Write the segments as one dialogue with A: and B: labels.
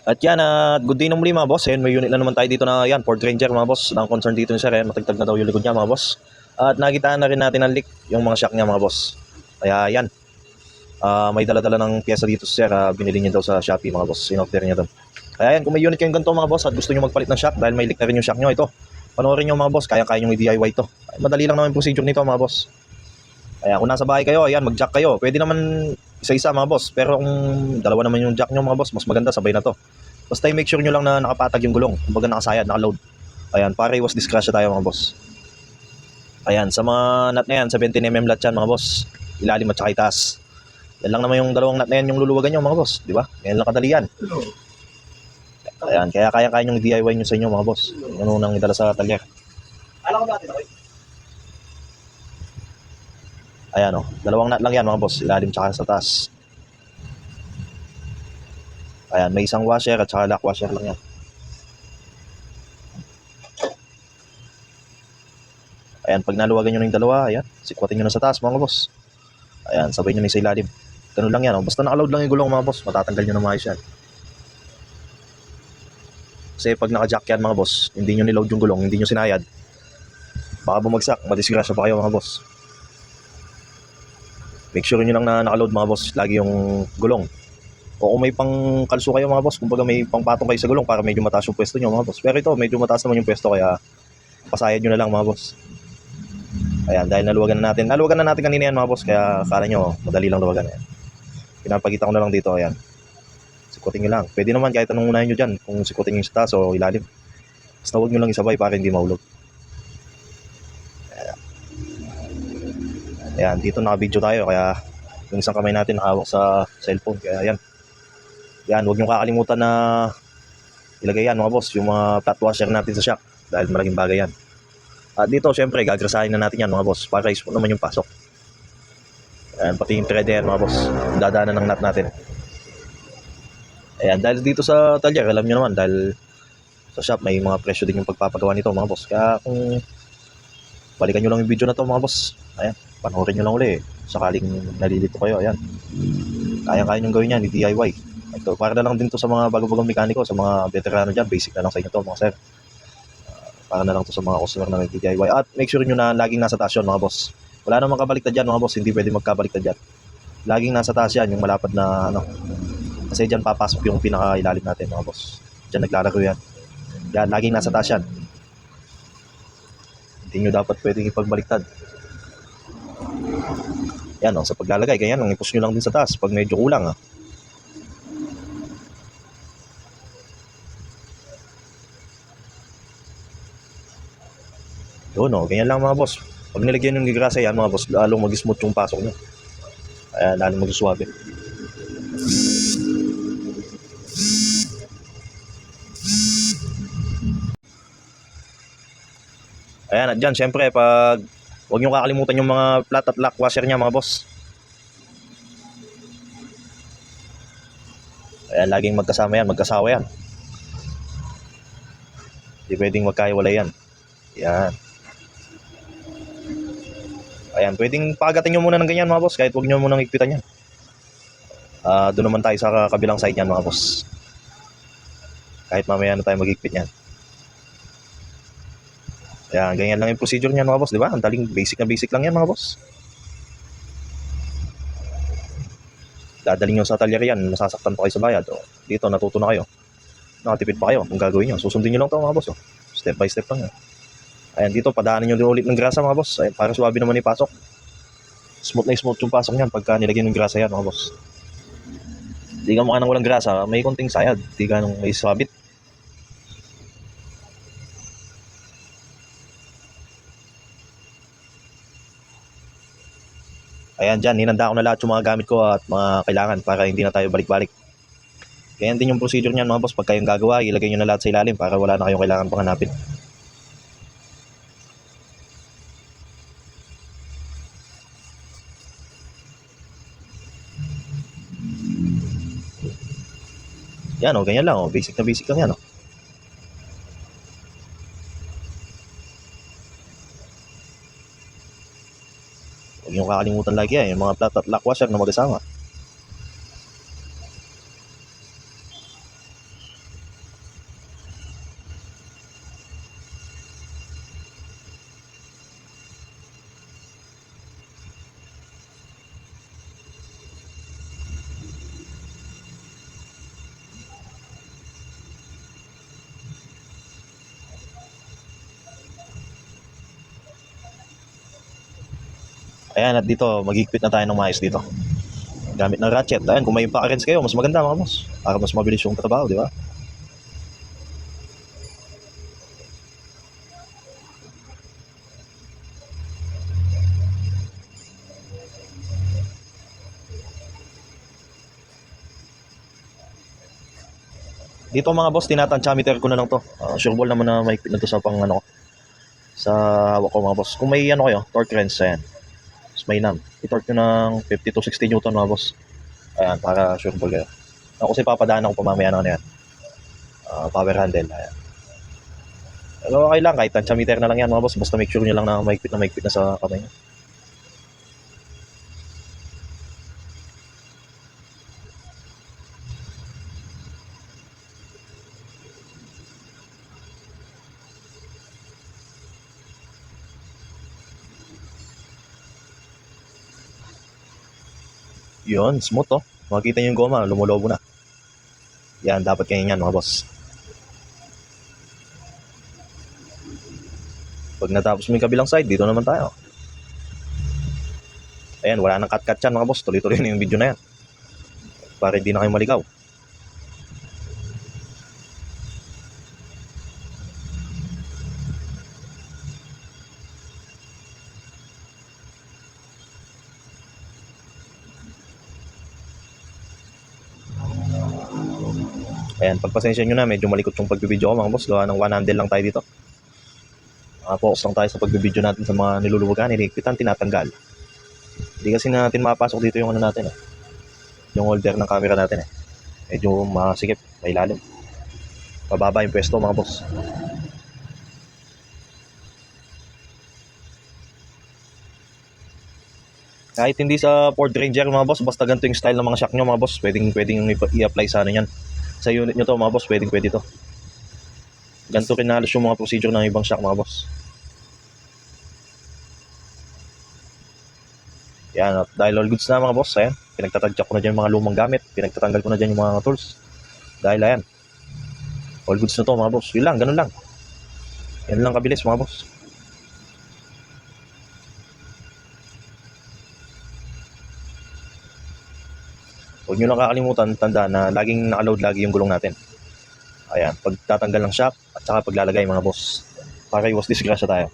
A: At yan, good day ng muli mga boss. Ayan, may unit na naman tayo dito na yan, Ford Ranger mga boss. Ang concern dito ni sir, ayan, matagtag na daw yung likod niya mga boss. At nakitaan na rin natin ang leak, yung mga shock niya mga boss. Kaya yan, may dala-dala ng pyesa dito sir, binili niya daw sa Shopee mga boss, in-order niya daw. Kaya yan, kung may unit kayong ganito mga boss at gusto niyo magpalit ng shock dahil may leak na rin yung shock niyo, ito, panoorin niyo mga boss, kaya-kaya niyo i-DIY ito. Ay, madali lang naman yung procedure nito mga boss. Kaya kung nasa bahay kayo, ayan, mag-jack kayo. Pwede naman isa-isa mga boss, pero kung dalawa naman yung jack niyo mga boss, mas maganda sabay na to. Basta make sure nyo lang na nakapatag yung gulong. Kumbaga nakasayad, nakaload. Ayan, para iwas disgrasya tayo mga boss. Ayan, sa mga nut na yan, 17mm lat yan mga boss. Ilalim at saka itaas. Yan lang naman yung dalawang nut na yan yung luluwagan nyo mga boss. Di ba? Yan lang kadali yan. Ayan, kaya kaya nyong DIY nyo sa inyo mga boss. Yan unang idala sa talyer. Ayan o, dalawang nut lang yan mga boss. Ilalim tsaka sa taas. Ayan, may isang washer at saka lock washer lang yan. Ayan, pag naluwagan nyo na yung dalawa, ayan, sikwatin nyo na sa taas mga boss. Ayan, sabay nyo na sa ilalim. Ganun lang yan, oh. Basta nakaload lang yung gulong mga boss, matatanggal nyo na maayos yan. Kasi pag naka-jack yan mga boss, hindi nyo niload yung gulong, hindi nyo sinayad, baka bumagsak, madisgrasya pa kayo mga boss. Make sure nyo lang na nakaload mga boss, lagi yung gulong. O kung may pang kalso kayo mga boss, kumbaga may pang patong kayo sa gulong para medyo mataas yung pwesto nyo mga boss. Pero ito, medyo mataas naman yung pwesto kaya pasayad nyo na lang mga boss. Ayan, dahil naluwagan na natin kanina yan mga boss, kaya akala nyo madali lang luwagan. Ayan. Pinapakita ko na lang dito, ayan. Sikutin nyo lang. Pwede naman kahit anong unahin nyo dyan, kung sikutin nyo sa taas o ilalim. Basta huwag nyo lang isabay para hindi mahulog. Ayan, dito naka-video tayo, kaya yung isang kamay natin nakahawak sa cellphone. Kaya ayan. Yan, huwag nyo kakalimutan na ilagay yan mga boss, yung mga flat washer natin sa shock. Dahil malaking bagay yan. At dito, syempre, gagrasahin na natin yan mga boss, para ispo naman yung pasok. Ayan, pati yung thread yan mga boss, dadaanan ng nut natin. Ayan, dahil dito sa talyer, alam nyo naman, dahil sa shop may mga presyo din yung pagpapagawa nito mga boss. Kaya kung balikan nyo lang yung video na to mga boss, ayan, panoorin nyo lang uli. Sakaling nalilito kayo, ayan. Kaya-kaya nyo gawin yan, DIY. Ito, para na lang din to sa mga bago-bagong mekaniko, sa mga veterano dyan, basic na lang sa inyo to mga sir. Para na lang to sa mga customer na nag-DIY. At make sure nyo na laging nasa taas yun mga boss. Wala namang kabaliktad dyan mga boss, hindi pwede magkabaliktad dyan. Laging nasa taas yan, yung malapad na ano. Kasi dyan papasok yung pinaka-ilalim natin mga boss. Dyan naglalaro yan. Yan, laging nasa taas yan. Hindi nyo dapat pwedeng ipagbaliktad. Yan o, sa paglalagay, ganyan lang, i-push nyo lang din sa taas pag medyo kulang. Yun o, ganyan lang mga boss. Pag nilagyan yung gigrasa yan mga boss, lalong mag-smooth yung pasok nyo. Ayan, lalong mag-suwabe. Ayan, at dyan, syempre, pag huwag nyo kakalimutan yung mga flat at lock washer nya mga boss. Ayan, laging magkasama yan, magkasawa yan. Hindi pwedeng magkaiwalay yan. Yan. Ayan, pwedeng pagatin nyo muna ng ganyan mga boss, kahit huwag nyo munang higpitan yan. Doon naman tayo sa kabilang side yan mga boss. Kahit mamaya na tayo mag-higpit yan. Ayan, ganyan lang yung procedure niyan mga boss, di ba? Ang daling basic na basic lang yan mga boss. Dadaling nyo sa talyer yan, masasaktan pa kayo sa bayad. O, dito, natuto na kayo. Nakatipid pa kayo kung gagawin nyo. Susundin nyo lang ito mga boss. O. Step by step lang yan. Ayan, dito, padaanin nyo din ulit ng grasa mga boss. Ayan, para suwabe naman ipasok. Smooth na smooth yung pasok niyan pagka nilagyan ng grasa yan mga boss. Di ka mukha nang walang grasa, may konting sayad. Di ka nang may sabit. Ayan dyan, hinanda ko na lahat yung mga gamit ko at mga kailangan para hindi na tayo balik-balik. Ganyan din yung procedure niyan mga boss. Pag kayong gagawa, ilagay nyo na lahat sa ilalim para wala na kayong kailangan pang hanapin. Yan o, ganyan lang o. Basic na basic lang yan o. Huwag nyo kakalimutan lagi yan, yung mga flat at lock washer na mag-asama. Ayan, at dito, magigpit na tayo ng maayos dito. Gamit ng ratchet. Ayan, kung may pa-arrange kayo, mas maganda mga boss. Para mas mabilis yung trabaho, di ba? Dito mga boss, tinatansyameter ko na lang to. Sure ball naman na mahigpit na to sa pang ano ko. Sa hawak ko mga boss. Kung may ano kayo, torque wrench, ayan. Mas may nam. I-torque nyo ng 50 to 60 Newton mga boss. Ayan, para sure ball kayo. Ako kasi papadaan ako pamamaya na ano yan. Power handle, ayan. Pero okay lang, kahit tansyameter na lang yan mga boss. Basta make sure nyo lang na mahigpit na sa kamay nyo. Yun, smooth to. Makikita nyo yung goma, lumulobo na. Yan, dapat kayo yan mga boss. Pag natapos mo yung kabilang side, dito naman tayo. Ayan, wala nang cut-cut yan mga boss. Tuloy-tuloy na yung video na yan. Para hindi na kayo maligaw. Ayan, pagpasensya nyo na, medyo malikot yung pagbibideo ko mga boss. Gawa ng one handle lang tayo dito. Focus lang tayo sa pagbibideo natin sa mga niluluwagan, niligpitan, tinatanggal. Hindi kasi natin mapasok dito yung ano natin eh. Yung holder ng camera natin eh. Medyo masikip, may lalim. Pababa yung pwesto mga boss. Kahit hindi sa Ford Ranger mga boss, basta ganito yung style ng mga shock nyo mga boss, pwedeng i-apply sa ano yan. Sa unit nyo to mga boss, pwede to. Ganito rin halos yung mga procedure ng ibang shock mga boss. Yan, at dahil all goods na mga boss, ayan, pinagtatadyak ko na dyan yung mga lumang gamit, pinagtatanggal ko na dyan yung mga tools. Dahil ayan, all goods na to mga boss. Yun lang, ganun lang. Yan lang kabilis mga boss. Huwag nyo lang kakalimutan, tanda na laging nakaload lagi yung gulong natin. Ayan, pagtatanggal ng shock at saka paglalagay mga boss. Para iwas disgrasya tayo.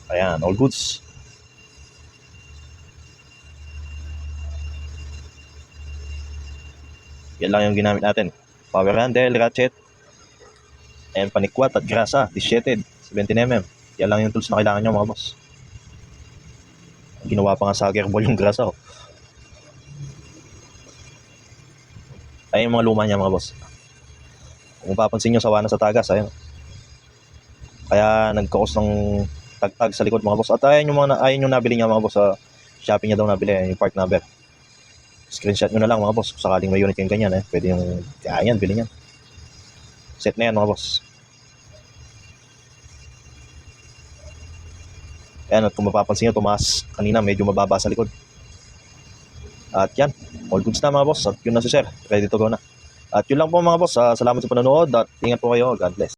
A: Ayan, all goods. Yan lang yung ginamit natin. Power handle, ratchet, and panikwat at grasa, 17, 17mm. Yan lang yung tools na kailangan nyo mga boss. Ginawa pa nga sa gearball yung grasa. Oh. Ayun yung mga luma niya mga boss. Kung mapapansin nyo, sawa na sa tagas. Ayun. Kaya nagkakos ng tagtag sa likod mga boss. At ayun yung nabili niya mga boss sa Shopee niya daw nabili. Yung part number. Screenshot nyo na lang mga boss. Kung sakaling may unit yung ganyan. Pwede yung, yan, bili niyan. Set na yan mga boss. Ayan, at kung mapapansin nyo, tumaas kanina, medyo mababa sa likod. At yan, all goods na mga boss. At yun na si sir, ready to go na. At yun lang po mga boss. Salamat sa panonood at ingat po kayo. God bless.